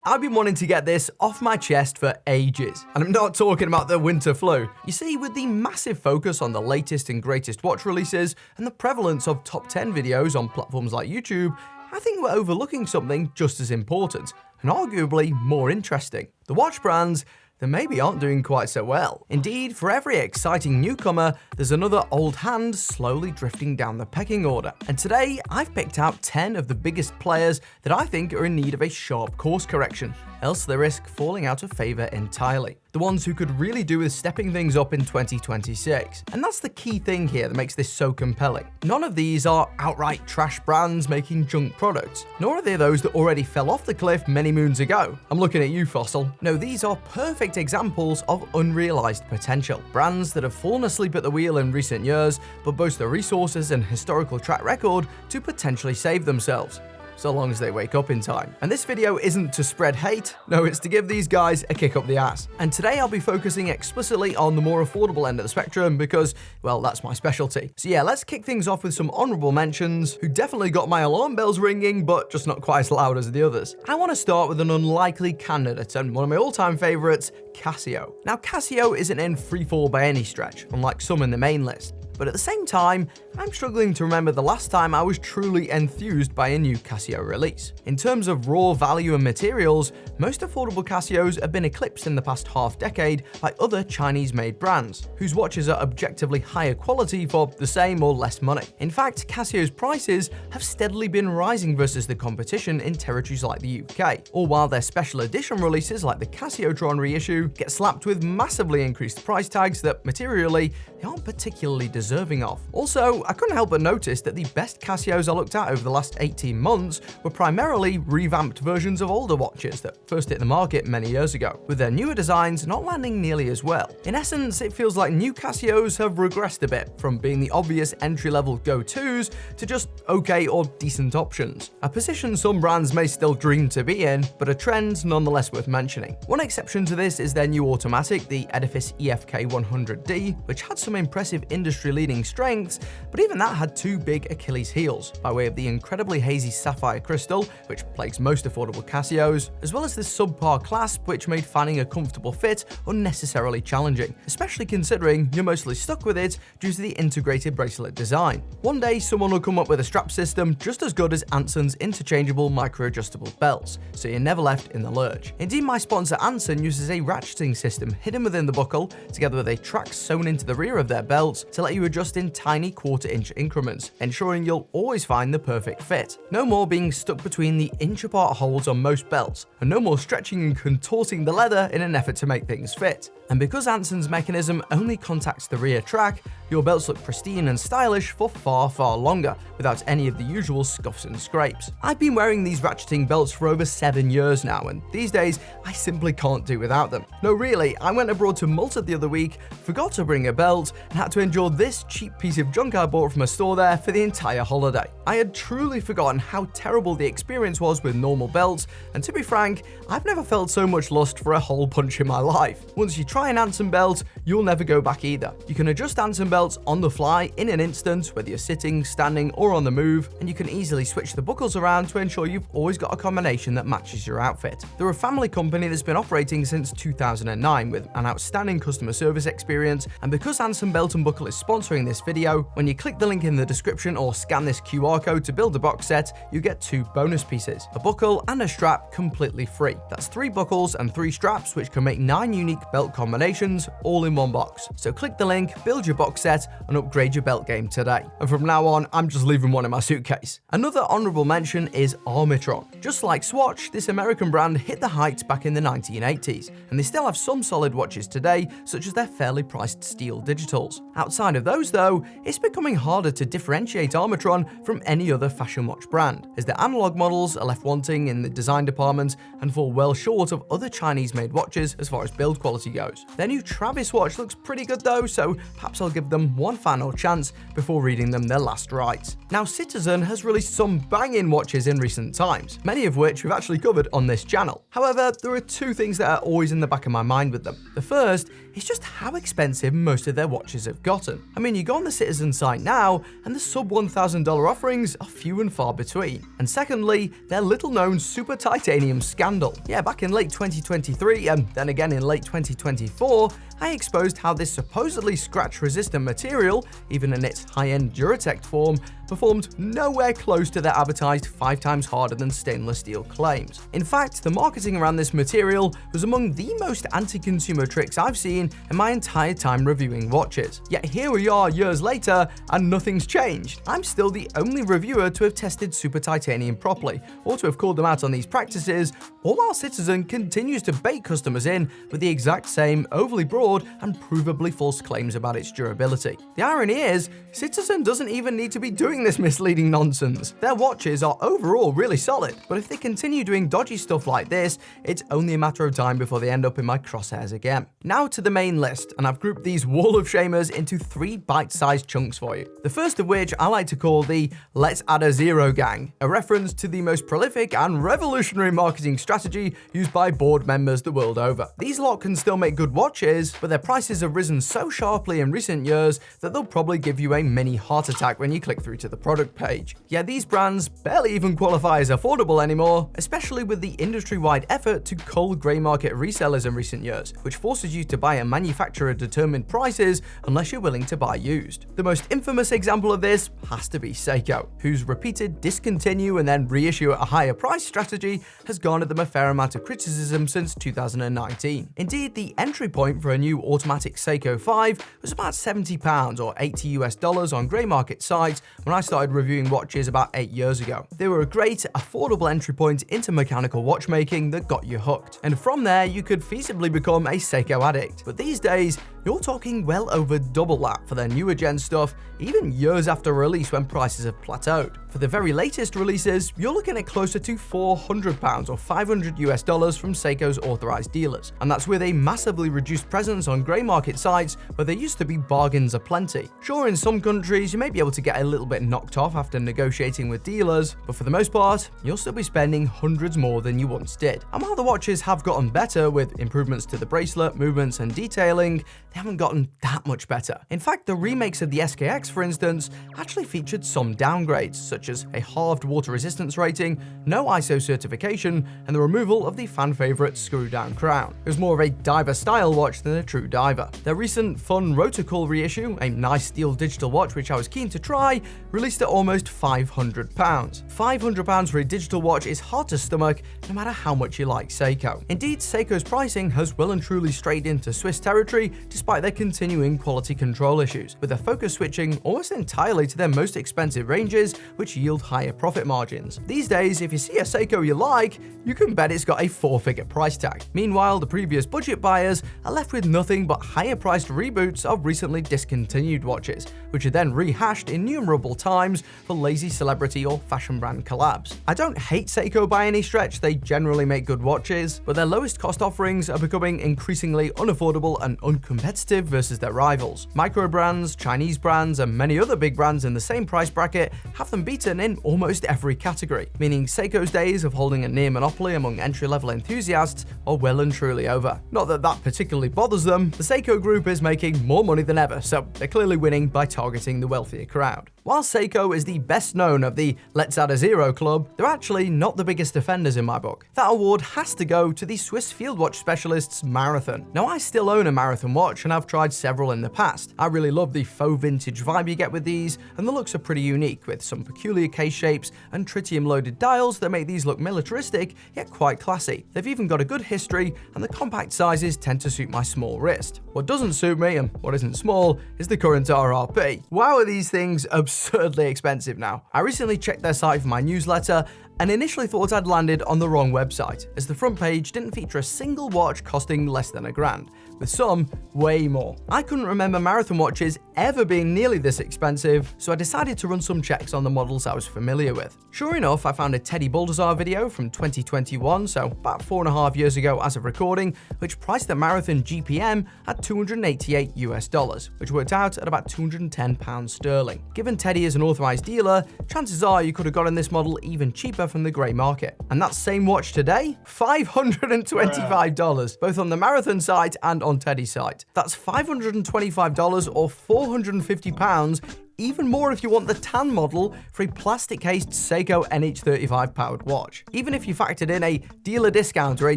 I've been wanting to get this off my chest for ages, and I'm not talking about the winter flu. You see, with the massive focus on the latest and greatest watch releases and the prevalence of top 10 videos on platforms like YouTube, I think we're overlooking something just as important, and arguably more interesting. The watch brands that maybe aren't doing quite so well. Indeed, for every exciting newcomer, there's another old hand slowly drifting down the pecking order. And today, I've picked out 10 of the biggest players that I think are in need of a sharp course correction, else they risk falling out of favor entirely. The ones who could really do with stepping things up in 2026. And that's the key thing here that makes this so compelling. None of these are outright trash brands making junk products, nor are they those that already fell off the cliff many moons ago. I'm looking at you, Fossil. No, these are perfect examples of unrealized potential. Brands that have fallen asleep at the wheel in recent years, but boast the resources and historical track record to potentially save themselves, so long as they wake up in time. And this video isn't to spread hate, no, it's to give these guys a kick up the ass. And today I'll be focusing explicitly on the more affordable end of the spectrum because, well, that's my specialty. So yeah, let's kick things off with some honorable mentions who definitely got my alarm bells ringing, but just not quite as loud as the others. I want to start with an unlikely candidate and one of my all-time favorites, Casio. Now, Casio isn't in freefall by any stretch, unlike some in the main list. But at the same time, I'm struggling to remember the last time I was truly enthused by a new Casio release. In terms of raw value and materials, most affordable Casios have been eclipsed in the past half decade by other Chinese-made brands, whose watches are objectively higher quality for the same or less money. In fact, Casio's prices have steadily been rising versus the competition in territories like the UK, all while their special edition releases like the Casiotron reissue get slapped with massively increased price tags that materially they aren't particularly deserving of. Also, I couldn't help but notice that the best Casios I looked at over the last 18 months were primarily revamped versions of older watches that first hit the market many years ago, with their newer designs not landing nearly as well. In essence, it feels like new Casios have regressed a bit from being the obvious entry-level go-tos to just okay or decent options. A position some brands may still dream to be in, but a trend nonetheless worth mentioning. One exception to this is their new automatic, the Edifice EFK 100D, which had some impressive industry-leading strengths, but even that had two big Achilles heels, by way of the incredibly hazy sapphire crystal, which plagues most affordable Casios, as well as the subpar clasp, which made finding a comfortable fit unnecessarily challenging, especially considering you're mostly stuck with it due to the integrated bracelet design. One day, someone will come up with a strap system just as good as Anson's interchangeable micro-adjustable belts, so you're never left in the lurch. Indeed, my sponsor Anson uses a ratcheting system hidden within the buckle, together with a track sewn into the rear of their belts to let you adjust in tiny quarter-inch increments, ensuring you'll always find the perfect fit. No more being stuck between the inch-apart holes on most belts, and no more stretching and contorting the leather in an effort to make things fit. And because Anson's mechanism only contacts the rear track, your belts look pristine and stylish for far, far longer, without any of the usual scuffs and scrapes. I've been wearing these ratcheting belts for over 7 years now, and these days, I simply can't do without them. No, really, I went abroad to Malta the other week, forgot to bring a belt, and had to endure this cheap piece of junk I bought from a store there for the entire holiday. I had truly forgotten how terrible the experience was with normal belts, and to be frank, I've never felt so much lust for a hole punch in my life. Once you try an Anson belt, you'll never go back either. You can adjust Anson belts on the fly in an instant, whether you're sitting, standing, or on the move, and you can easily switch the buckles around to ensure you've always got a combination that matches your outfit. They're a family company that's been operating since 2009 with an outstanding customer service experience, and because Anson Belt and Buckle is sponsoring this video, when you click the link in the description or scan this QR code to build a box set, you get 2 bonus pieces, a buckle and a strap completely free. That's 3 buckles and 3 straps, which can make 9 unique belt combinations all in one box. So click the link, build your box set, and upgrade your belt game today. And from now on, I'm just leaving one in my suitcase. Another honorable mention is Armitron. Just like Swatch, this American brand hit the heights back in the 1980s, and they still have some solid watches today, such as their fairly priced steel digitals. Outside of those though, it's becoming harder to differentiate Armitron from any other fashion watch brand, as their analog models are left wanting in the design department and fall well short of other Chinese-made watches as far as build quality goes. Their new Travis watch looks pretty good though, so perhaps I'll give them one final chance before reading them their last rites. Now, Citizen has released some banging watches in recent times, many of which we've actually covered on this channel. However, there are 2 things that are always in the back of my mind with them. The first is just how expensive most of their watches have gotten. I mean, you go on the Citizen site now, and the sub $1,000 offerings are few and far between. And secondly, their little-known super titanium scandal. Yeah, back in late 2023, and then again in late 2024, I exposed how this supposedly scratch-resistant material, even in its high-end Duratect form, performed nowhere close to their advertised 5 times harder than stainless steel claims. In fact, the marketing around this material was among the most anti-consumer tricks I've seen in my entire time reviewing watches. Yet here we are years later, and nothing's changed. I'm still the only reviewer to have tested super titanium properly, or to have called them out on these practices, all while Citizen continues to bait customers in with the exact same overly broad and provably false claims about its durability. The irony is, Citizen doesn't even need to be doing this misleading nonsense. Their watches are overall really solid, but if they continue doing dodgy stuff like this, it's only a matter of time before they end up in my crosshairs again. Now to the main list, and I've grouped these wall of shamers into 3 bite-sized chunks for you. The first of which I like to call the Let's Add a Zero gang, a reference to the most prolific and revolutionary marketing strategy used by board members the world over. These lot can still make good watches, but their prices have risen so sharply in recent years that they'll probably give you a mini heart attack when you click through to the product page. Yeah, these brands barely even qualify as affordable anymore, especially with the industry-wide effort to cull grey market resellers in recent years, which forces you to buy at manufacturer-determined prices unless you're willing to buy used. The most infamous example of this has to be Seiko, whose repeated discontinue and then reissue at a higher price strategy has garnered them a fair amount of criticism since 2019. Indeed, the entry point for a new automatic Seiko 5 was about £70 or $80 on grey market sites when I started reviewing watches about 8 years ago. They were a great, affordable entry point into mechanical watchmaking that got you hooked, and from there you could feasibly become a Seiko addict. But these days, you're talking well over double that for their newer gen stuff, even years after release when prices have plateaued. For the very latest releases, you're looking at closer to £400 or $500 from Seiko's authorized dealers, and that's with a massively reduced presence on grey market sites where there used to be bargains aplenty. Sure, in some countries you may be able to get a little bit knocked off after negotiating with dealers, but for the most part, you'll still be spending hundreds more than you once did. And while the watches have gotten better with improvements to the bracelet, movements and detailing, they haven't gotten that much better. In fact, the remakes of the SKX, for instance, actually featured some downgrades, such as a halved water resistance rating, no ISO certification, and the removal of the fan favorite screw-down crown. It was more of a diver-style watch than a true diver. Their recent fun Rotocall reissue, a nice steel digital watch which I was keen to try, released at almost £500. £500 for a digital watch is hard to stomach, no matter how much you like Seiko. Indeed, Seiko's pricing has well and truly strayed into Swiss territory, despite their continuing quality control issues, with their focus switching almost entirely to their most expensive ranges, which yield higher profit margins. These days, if you see a Seiko you like, you can bet it's got a 4-figure price tag. Meanwhile, the previous budget buyers are left with nothing but higher-priced reboots of recently discontinued watches, which are then rehashed innumerable times for lazy celebrity or fashion brand collabs. I don't hate Seiko by any stretch, they generally make good watches, but their lowest cost offerings are becoming increasingly unaffordable and uncompetitive versus their rivals. Micro brands, Chinese brands, and many other big brands in the same price bracket have them beaten in almost every category, meaning Seiko's days of holding a near monopoly among entry-level enthusiasts are well and truly over. Not that that particularly bothers them, the Seiko group is making more money than ever, so they're clearly winning by targeting the wealthier crowd. While Seiko is the best known of the Let's Add a Zero club, they're actually not the biggest offenders in my book. That award has to go to the Swiss field watch specialists Marathon. Now, I still own a Marathon watch and I've tried several in the past. I really love the faux vintage vibe you get with these, and the looks are pretty unique with some peculiar case shapes and tritium loaded dials that make these look militaristic yet quite classy. They've even got a good history, and the compact sizes tend to suit my small wrist. What doesn't suit me, and what isn't small, is the current RRP. Wow, are these things absurdly expensive now. I recently checked their site for my newsletter and initially thought I'd landed on the wrong website, as the front page didn't feature a single watch costing less than £1,000, with some way more. I couldn't remember Marathon watches ever being nearly this expensive, so I decided to run some checks on the models I was familiar with. Sure enough, I found a Teddy Baldassar video from 2021, so about 4.5 years ago as of recording, which priced the Marathon GPM at $288, which worked out at about £210 sterling. Given Teddy is an authorized dealer, chances are you could have gotten this model even cheaper from the grey market. And that same watch today, $525, both on the Marathon site and on Teddy's site. That's $525 or £450, even more if you want the tan model for a plastic-cased Seiko NH35 powered watch. Even if you factored in a dealer discount or a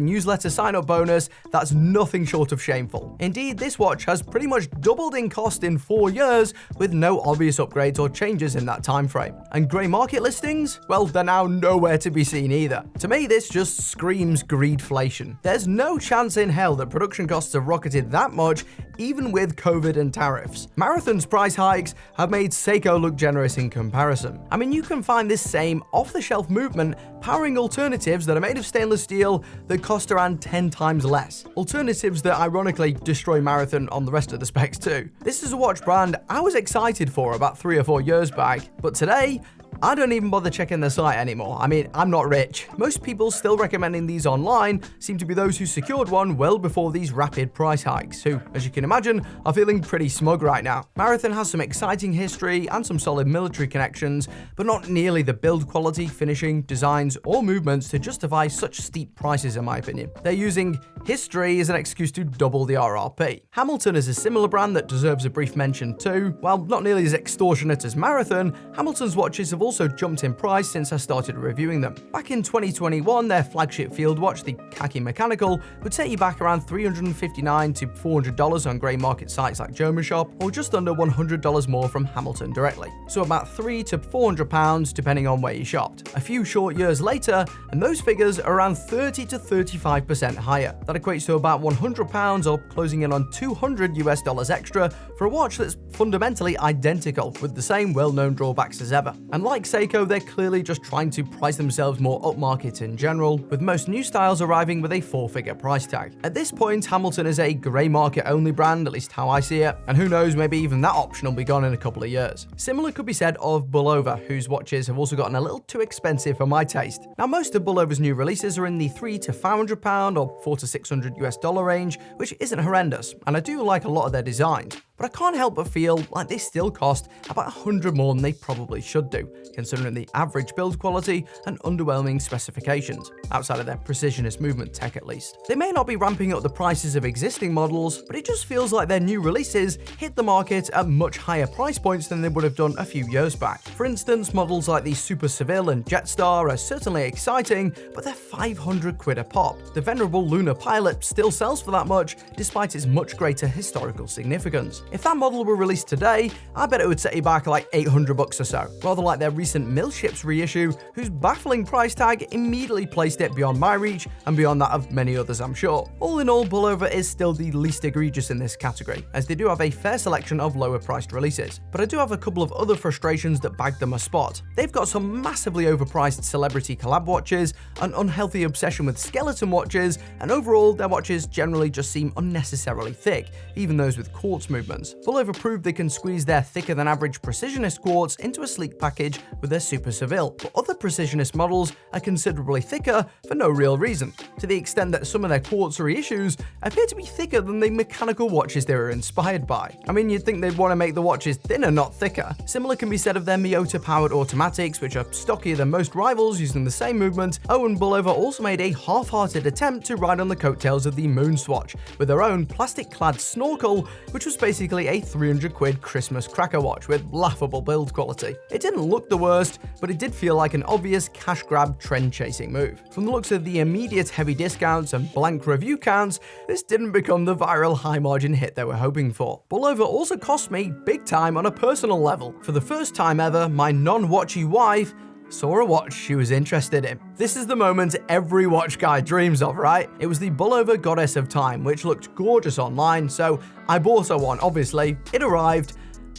newsletter sign-up bonus, that's nothing short of shameful. Indeed, this watch has pretty much doubled in cost in 4 years with no obvious upgrades or changes in that time frame. And grey market listings? Well, they're now nowhere to be seen either. To me, this just screams greedflation. There's no chance in hell that production costs have rocketed that much, even with COVID and tariffs. Marathon's price hikes have made Seiko look generous in comparison. I mean, you can find this same off-the-shelf movement powering alternatives that are made of stainless steel that cost around 10 times less. Alternatives that ironically destroy Marathon on the rest of the specs too. This is a watch brand I was excited for about 3 or 4 years back, but today, I don't even bother checking their site anymore. I mean, I'm not rich. Most people still recommending these online seem to be those who secured one well before these rapid price hikes, who, as you can imagine, are feeling pretty smug right now. Marathon has some exciting history and some solid military connections, but not nearly the build quality, finishing, designs, or movements to justify such steep prices in my opinion. They're using history as an excuse to double the RRP. Hamilton is a similar brand that deserves a brief mention too. While not nearly as extortionate as Marathon, Hamilton's watches have also jumped in price since I started reviewing them. Back in 2021, their flagship field watch, the Khaki Mechanical, would set you back around $359 to $400 on grey market sites like Germanshop, or just under $100 more from Hamilton directly. So about £300 to £400 depending on where you shopped. A few short years later, and those figures are around 30 to 35% higher. That equates to about £100 or closing in on $200 extra for a watch that's fundamentally identical with the same well-known drawbacks as ever. And like Seiko, they're clearly just trying to price themselves more upmarket in general, with most new styles arriving with a 4-figure price tag. At this point, Hamilton is a grey market only brand, at least how I see it, and who knows, maybe even that option will be gone in a couple of years. Similar could be said of Bulova, whose watches have also gotten a little too expensive for my taste. Now, most of Bulova's new releases are in the $300 to £500 or $400 to $600 range, which isn't horrendous, and I do like a lot of their designs. But I can't help but feel like they still cost about $100 more than they probably should do, considering the average build quality and underwhelming specifications, outside of their precisionist movement tech at least. They may not be ramping up the prices of existing models, but it just feels like their new releases hit the market at much higher price points than they would have done a few years back. For instance, models like the Super Seville and Jetstar are certainly exciting, but they're £500 a pop. The venerable Lunar Pilot still sells for that much, despite its much greater historical significance. If that model were released today, I bet it would set you back like $800 or so, rather like their recent Millships reissue, whose baffling price tag immediately placed it beyond my reach and beyond that of many others, I'm sure. All in all, Bulova is still the least egregious in this category, as they do have a fair selection of lower priced releases. But I do have a couple of other frustrations that bag them a spot. They've got some massively overpriced celebrity collab watches, an unhealthy obsession with skeleton watches, and overall their watches generally just seem unnecessarily thick, even those with quartz movements. Bulova proved they can squeeze their thicker than average precisionist quartz into a sleek package with their Super Seville, but other precisionist models are considerably thicker for no real reason, to the extent that some of their quartz reissues appear to be thicker than the mechanical watches they were inspired by. I mean, you'd think they'd want to make the watches thinner, not thicker. Similar can be said of their Miyota powered automatics, which are stockier than most rivals using the same movement. Oh, and Bulova also made a half-hearted attempt to ride on the coattails of the Moon Swatch with their own plastic-clad snorkel, which was basically a £300 Christmas cracker watch with laughable build quality. It didn't look the worst, but it did feel like an obvious cash grab trend chasing move. From the looks of the immediate heavy discounts and blank review counts, this didn't become the viral high margin hit they were hoping for. Bulova also cost me big time on a personal level. For the first time ever, my non-watchy wife saw a watch she was interested in. This is the moment every watch guy dreams of, right? It was the Bulova Goddess of Time, which looked gorgeous online, so I bought her one, obviously. It arrived,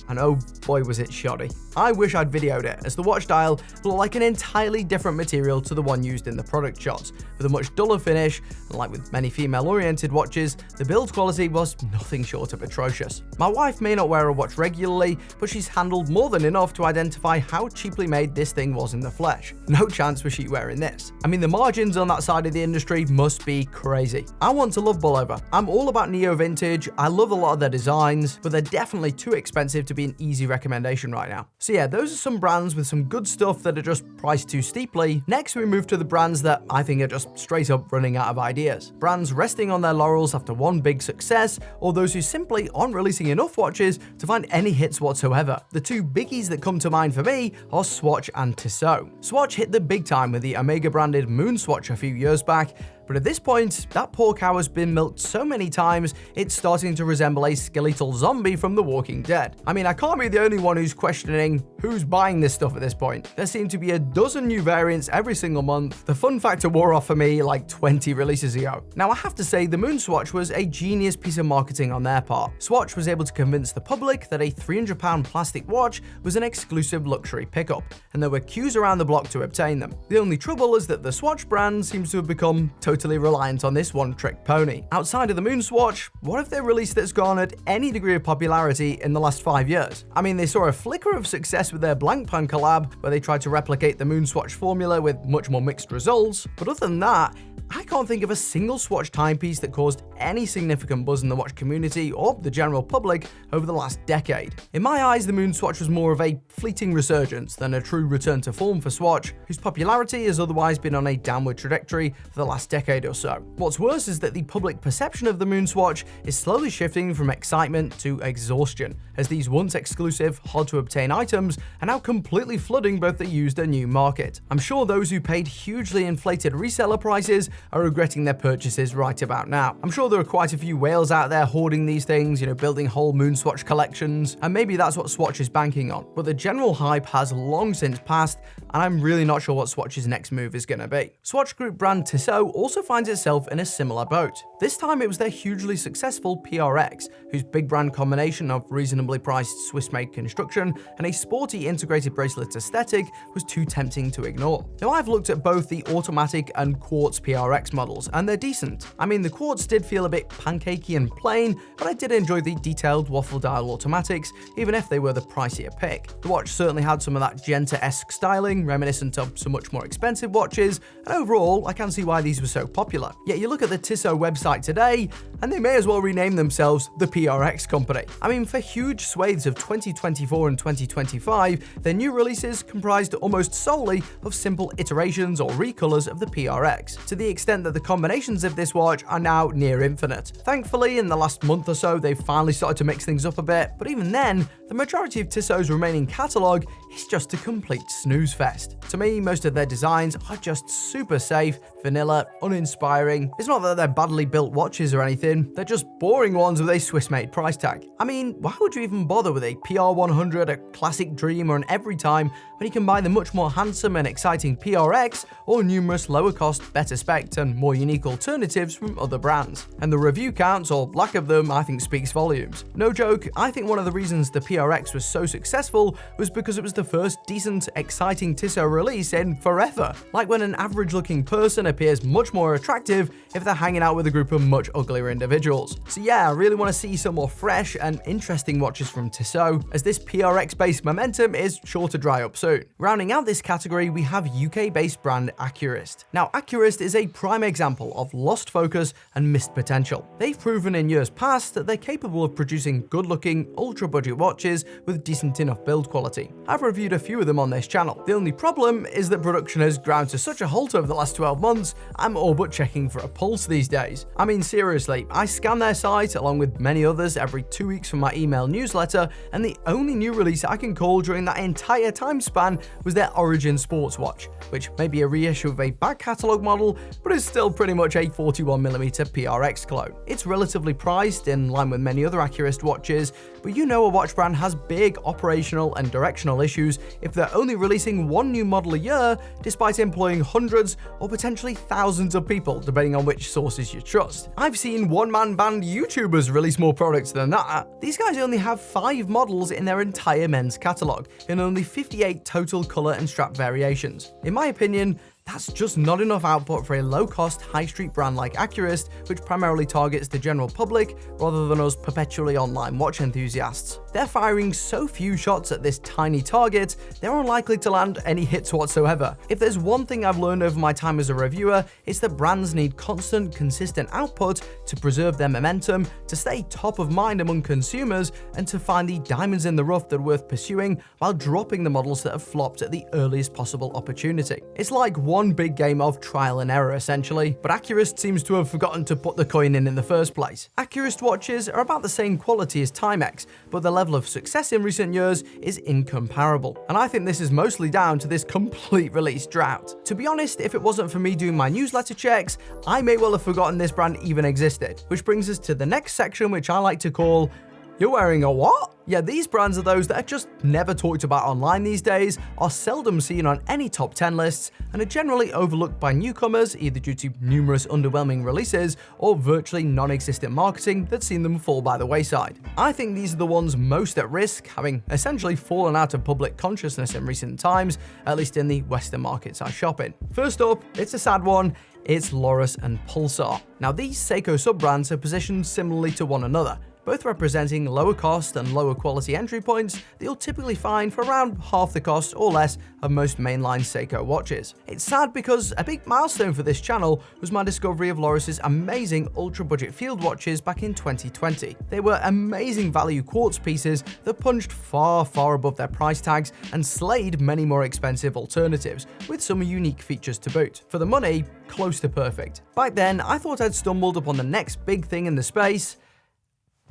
and oh boy was it shoddy. I wish I'd videoed it, as the watch dial looked like an entirely different material to the one used in the product shots, with a much duller finish, and like with many female-oriented watches, the build quality was nothing short of atrocious. My wife may not wear a watch regularly, but she's handled more than enough to identify how cheaply made this thing was in the flesh. No chance was she wearing this. I mean, the margins on that side of the industry must be crazy. I want to love Bulova. I'm all about neo vintage, I love a lot of their designs, but they're definitely too expensive to be an easy recommendation right now. So yeah, those are some brands with some good stuff that are just priced too steeply. Next, we move to the brands that I think are just straight up running out of ideas. Brands resting on their laurels after one big success, or those who simply aren't releasing enough watches to find any hits whatsoever. The two biggies that come to mind for me are Swatch and Tissot. Swatch hit the big time with the Omega branded Moon Swatch a few years back, but at this point, that poor cow has been milked so many times, it's starting to resemble a skeletal zombie from The Walking Dead. I mean, I can't be the only one who's questioning who's buying this stuff at this point. There seem to be a dozen new variants every single month. The fun factor wore off for me like 20 releases ago. Now, I have to say, the Moon Swatch was a genius piece of marketing on their part. Swatch was able to convince the public that a £300 plastic watch was an exclusive luxury pickup, and there were queues around the block to obtain them. The only trouble is that the Swatch brand seems to have become totally reliant on this one-trick pony. Outside of the Moon Swatch, what have they released that's garnered any degree of popularity in the last 5 years? I mean, they saw a flicker of success with their Blancpain collab, where they tried to replicate the Moon Swatch formula with much more mixed results, but other than that, I can't think of a single Swatch timepiece that caused any significant buzz in the watch community or the general public over the last decade. In my eyes, the Moon Swatch was more of a fleeting resurgence than a true return to form for Swatch, whose popularity has otherwise been on a downward trajectory for the last decade or so. What's worse is that the public perception of the Moon Swatch is slowly shifting from excitement to exhaustion, as these once exclusive, hard-to-obtain items are now completely flooding both the used and new market. I'm sure those who paid hugely inflated reseller prices are regretting their purchases right about now. I'm sure there are quite a few whales out there hoarding these things, building whole Moon Swatch collections, and maybe that's what Swatch is banking on. But the general hype has long since passed, and I'm really not sure what Swatch's next move is going to be. Swatch Group brand Tissot also finds itself in a similar boat. This time it was their hugely successful PRX, whose big brand combination of reasonably priced Swiss-made construction and a sporty integrated bracelet aesthetic was too tempting to ignore. Now, I've looked at both the automatic and quartz PRX models, and they're decent. I mean, the quartz did feel a bit pancakey and plain, but I did enjoy the detailed waffle dial automatics, even if they were the pricier pick. The watch certainly had some of that Genta-esque styling, reminiscent of some much more expensive watches, and overall, I can see why these were so popular. Yet you look at the Tissot website today, and they may as well rename themselves the PRX company. I mean, for huge swathes of 2024 and 2025, their new releases comprised almost solely of simple iterations or recolors of the PRX, to the extent that the combinations of this watch are now near infinite. Thankfully, in the last month or so, they've finally started to mix things up a bit, but even then, the majority of Tissot's remaining catalogue is just a complete snooze fest. To me, most of their designs are just super safe, vanilla, uninspiring. It's not that they're badly built watches or anything, they're just boring ones with a Swiss-made price tag. I mean, why would you even bother with a PR100, a Classic Dream, or an Every Time when you can buy the much more handsome and exciting PRX or numerous lower cost, better spec and more unique alternatives from other brands? And the review counts, or lack of them, I think speaks volumes. No joke, I think one of the reasons the PRX was so successful was because it was the first decent, exciting Tissot release in forever. Like when an average looking person appears much more attractive if they're hanging out with a group of much uglier individuals. So yeah, I really want to see some more fresh and interesting watches from Tissot, as this PRX based momentum is sure to dry up soon. Rounding out this category, we have UK based brand Accurist. Now, Accurist is a prime example of lost focus and missed potential. They've proven in years past that they're capable of producing good looking, ultra budget watches with decent enough build quality. I've reviewed a few of them on this channel. The only problem is that production has ground to such a halt over the last 12 months, I'm all but checking for a pulse these days. I mean, seriously, I scan their site along with many others every 2 weeks for my email newsletter, and the only new release I can call during that entire time span was their Origin sports watch, which may be a reissue of a back catalogue model, but is still pretty much a 41mm PRX clone. It's relatively priced, in line with many other Accurist watches, but you know a watch brand has big operational and directional issues if they're only releasing one new model a year, despite employing hundreds or potentially thousands of people, depending on which sources you trust. I've seen one-man band YouTubers release more products than that. These guys only have 5 models in their entire men's catalogue, and only 58 total colour and strap variations. In my opinion, that's just not enough output for a low-cost, high-street brand like Accurist, which primarily targets the general public rather than us perpetually online watch enthusiasts. They're firing so few shots at this tiny target, they're unlikely to land any hits whatsoever. If there's one thing I've learned over my time as a reviewer, it's that brands need constant, consistent output to preserve their momentum, to stay top of mind among consumers, and to find the diamonds in the rough that are worth pursuing while dropping the models that have flopped at the earliest possible opportunity. It's like one big game of trial and error essentially, but Accurist seems to have forgotten to put the coin in the first place. Accurist watches are about the same quality as Timex, but the level of success in recent years is incomparable, and I think this is mostly down to this complete release drought. To be honest, if it wasn't for me doing my newsletter checks, I may well have forgotten this brand even existed, which brings us to the next section, which I like to call "You're wearing a what?" Yeah, these brands are those that are just never talked about online these days, are seldom seen on any top 10 lists, and are generally overlooked by newcomers either due to numerous underwhelming releases or virtually non-existent marketing that's seen them fall by the wayside. I think these are the ones most at risk, having essentially fallen out of public consciousness in recent times, at least in the Western markets I shop in. First up, it's a sad one. It's Loris and Pulsar. Now, these Seiko sub-brands are positioned similarly to one another, both representing lower cost and lower quality entry points that you'll typically find for around half the cost or less of most mainline Seiko watches. It's sad because a big milestone for this channel was my discovery of Loris's amazing ultra-budget field watches back in 2020. They were amazing value quartz pieces that punched far, far above their price tags and slayed many more expensive alternatives, with some unique features to boot. For the money, close to perfect. Back then, I thought I'd stumbled upon the next big thing in the space,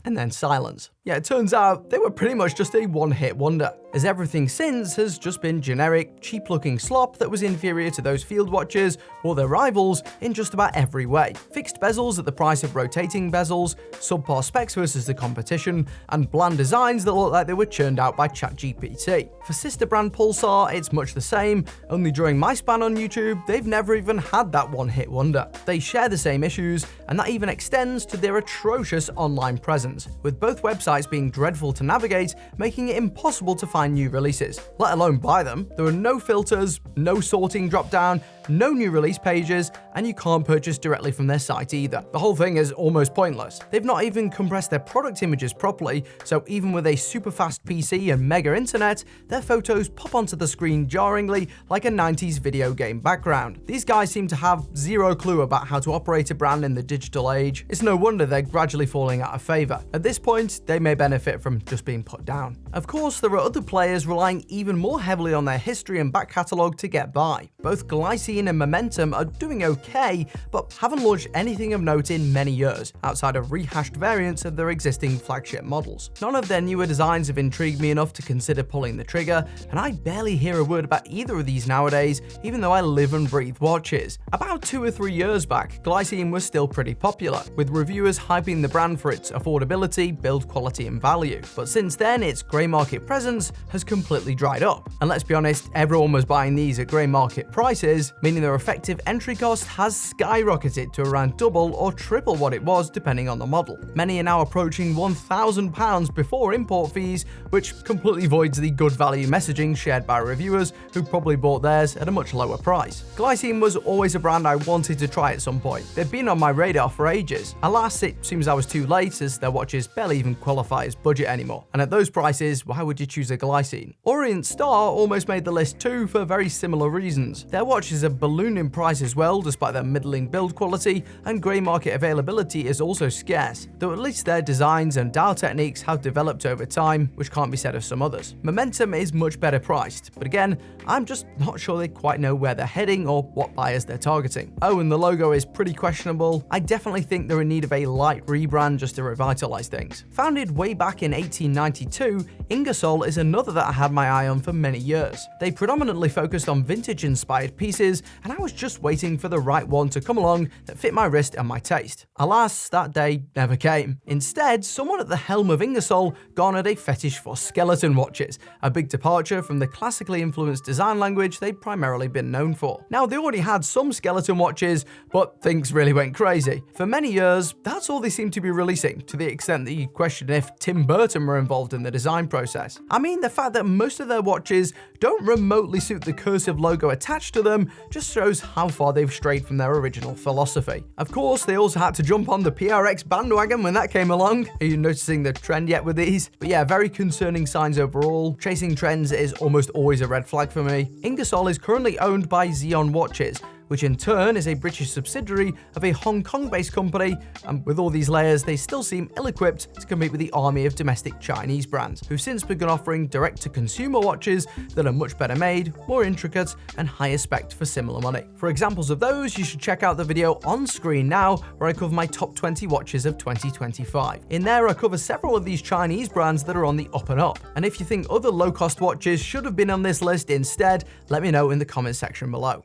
and then silence. Yeah, it turns out they were pretty much just a one-hit wonder, as everything since has just been generic, cheap-looking slop that was inferior to those field watches or their rivals in just about every way. Fixed bezels at the price of rotating bezels, subpar specs versus the competition, and bland designs that look like they were churned out by ChatGPT. For sister brand Pulsar, it's much the same, only during my span on YouTube, they've never even had that one-hit wonder. They share the same issues, and that even extends to their atrocious online presence, with both websites being dreadful to navigate, making it impossible to find new releases, let alone buy them. There are no filters, no sorting drop-down, no new release pages, and you can't purchase directly from their site either. The whole thing is almost pointless. They've not even compressed their product images properly, so even with a super fast PC and mega internet, their photos pop onto the screen jarringly like a 90s video game background. These guys seem to have zero clue about how to operate a brand in the digital age. It's no wonder they're gradually falling out of favor. At this point, they may benefit from just being put down. Of course, there are other players relying even more heavily on their history and back catalogue to get by. Both Glycine and Momentum are doing okay, but haven't launched anything of note in many years, outside of rehashed variants of their existing flagship models. None of their newer designs have intrigued me enough to consider pulling the trigger, and I barely hear a word about either of these nowadays, even though I live and breathe watches. About 2 or 3 years back, Glycine was still pretty popular, with reviewers hyping the brand for its affordability, build quality, and value. But since then, its grey market presence has completely dried up. And let's be honest, everyone was buying these at grey market prices, meaning their effective entry cost has skyrocketed to around double or triple what it was depending on the model. Many are now approaching £1,000 before import fees, which completely voids the good value messaging shared by reviewers who probably bought theirs at a much lower price. Glycine was always a brand I wanted to try at some point. They've been on my radar for ages. Alas, it seems I was too late, as their watches barely even qualify as budget anymore. And at those prices, why would you choose a Glycine? Orient Star almost made the list too for very similar reasons. Their watches have ballooned in price as well, despite their middling build quality, and grey market availability is also scarce, though at least their designs and dial techniques have developed over time, which can't be said of some others. Momentum is much better priced, but again, I'm just not sure they quite know where they're heading or what buyers they're targeting. Oh, and the logo is pretty questionable. I definitely think they're in need of a light rebrand just to revitalize things. Founded way back in 1892, Ingersoll is another that I had my eye on for many years. They predominantly focused on vintage-inspired pieces, and I was just waiting for the right one to come along that fit my wrist and my taste. Alas, that day never came. Instead, someone at the helm of Ingersoll garnered a fetish for skeleton watches, a big departure from the classically influenced design language they'd primarily been known for. Now, they already had some skeleton watches, but things really went crazy. For many years, that's all they seemed to be releasing, to the extent that you question if Tim Burton were involved in the design process. I mean, the fact that most of their watches don't remotely suit the cursive logo attached to them just shows how far they've strayed from their original philosophy. Of course, they also had to jump on the PRX bandwagon when that came along. Are you noticing the trend yet with these? But yeah, very concerning signs overall. Chasing trends is almost always a red flag for me. Ingersoll is currently owned by Xeon Watches, which in turn is a British subsidiary of a Hong Kong-based company, and with all these layers, they still seem ill-equipped to compete with the army of domestic Chinese brands, who've since begun offering direct-to-consumer watches that are much better made, more intricate, and higher spec for similar money. For examples of those, you should check out the video on screen now, where I cover my top 20 watches of 2025. In there, I cover several of these Chinese brands that are on the up and up, and if you think other low-cost watches should have been on this list instead, let me know in the comment section below.